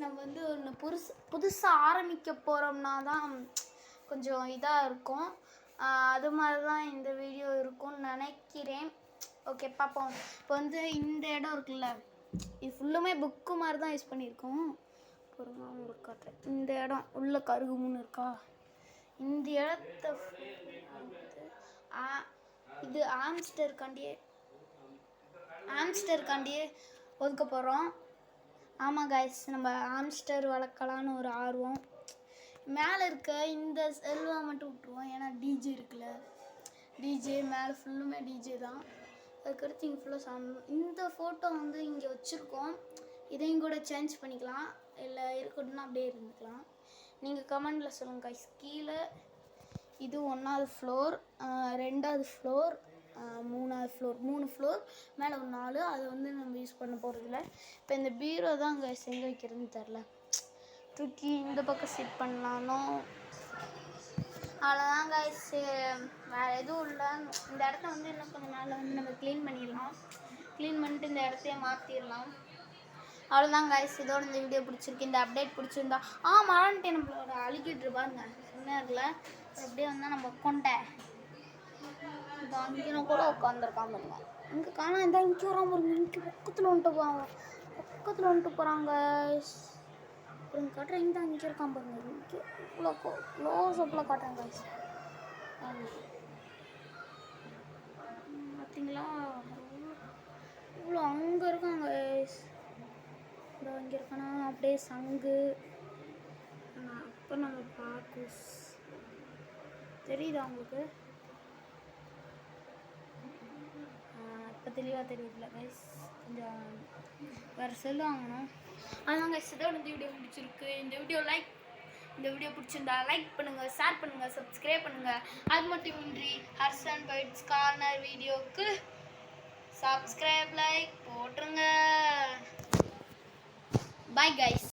நம்ம வந்து ஒன்று புதுசாக ஆரம்பிக்க போகிறோம்னா தான் கொஞ்சம் இதாக இருக்கும். அது மாதிரி தான் இந்த வீடியோ இருக்கும்னு நினைக்கிறேன். ஓகே பார்ப்போம். இப்போ வந்து இந்த இடம் இருக்குல்ல, இது ஃபுல்லுமே புக்கு மாதிரி தான் யூஸ் பண்ணியிருக்கோம். பொறுங்க உங்களுக்கு காட்டுறேன். இந்த இடம் உள்ள கருகுமுன்னு இருக்கா, இந்த இடத்த இது ஆம்ஸ்டருக்காண்டியே ஒதுக்க போகிறோம். ஆமாம் கைஸ், நம்ம ஆம்ஸ்டர் வளர்க்கலான்னு ஒரு ஆர்வம். மேலே இருக்க இந்த செல்வா மட்டும் விட்ருவோம், ஏன்னா டிஜே இருக்குல்ல, டிஜே மேலே ஃபுல்லுமே டிஜே தான். அதுக்கடுத்து இங்கே ஃபுல்லாக சாப்பிடணும். இந்த ஃபோட்டோ வந்து இங்கே வச்சுருக்கோம், இதையும் கூட சேஞ்ச் பண்ணிக்கலாம், இல்லை இருக்கட்டும்னா அப்படியே இருந்துக்கலாம். நீங்கள் கமெண்டில் சொல்லுங்கள் கைஸ். கீழே இது 1வது ஃப்ளோர், 2வது ஃப்ளோர், 3வது ஃப்ளோர், 3 ஃப்ளோர், மேலே ஒரு 4. அதை வந்து நம்ம யூஸ் பண்ண போகிறதில்ல. இப்போ இந்த பீரோ தான் அங்கே எங்கே வைக்கிறதுன்னு தெரில, தூக்கி இந்த பக்கம் செட் பண்ணலானோ. அவ்வளோதான் கைஸ், வேறு எதுவும் இல்லை. இந்த இடத்த வந்து இன்னும் கொஞ்சம் நாளில் வந்து நம்ம க்ளீன் பண்ணிடலாம். க்ளீன் பண்ணிட்டு இந்த இடத்தையே மாற்றிடலாம். அவ்வளோதான் கைஸ், இதோட இந்த வீடியோ பிடிச்சிருக்கு. இந்த அப்டேட் பிடிச்சிருந்தா மறந்துட்டேன், நம்மளோட அழுகிட்டு இருப்பாங்க சின்னரில் அப்படியே வந்தால் நம்ம கொண்டை இந்த அங்கே கூட உட்காந்துருக்காம பாருங்க. இங்கே காணா இந்த இங்கே வராமல் பாருங்க, இங்கே பக்கத்தில் வந்துட்டு போகிறாங்க. அப்புறம் காட்டுறேன், இந்த அங்கே இருக்காம பாருங்க, இங்கே இவ்வளோ க்ளோஸ் அப்பில் காட்டுறேன் கைஸ். பார்த்தீங்களா, இவ்வளோ அங்கே இருக்காங்க கைஸ். இதோ இங்கே இருக்கானா அப்படியே சங்கு. அப்போ நம்ம பாக்கூஸ் தெரியுதா உங்களுக்கு? இப்போ தெளிவாக தெரியுதுல கைஸ். கொஞ்சம் வேறு செல்லு வாங்கணும். அதுதான் கைஸ், இதோட இந்த வீடியோ பிடிச்சிருக்கு. இந்த வீடியோ பிடிச்சிருந்தா லைக் பண்ணுங்கள், ஷேர் பண்ணுங்கள், சப்ஸ்கிரைப் பண்ணுங்கள். அது மட்டுமின்றி ஹர்ஷன் பைட்ஸ் கார்னர் வீடியோவுக்கு சப்ஸ்கிரைப் லைக் போட்டுருங்க. Bye guys.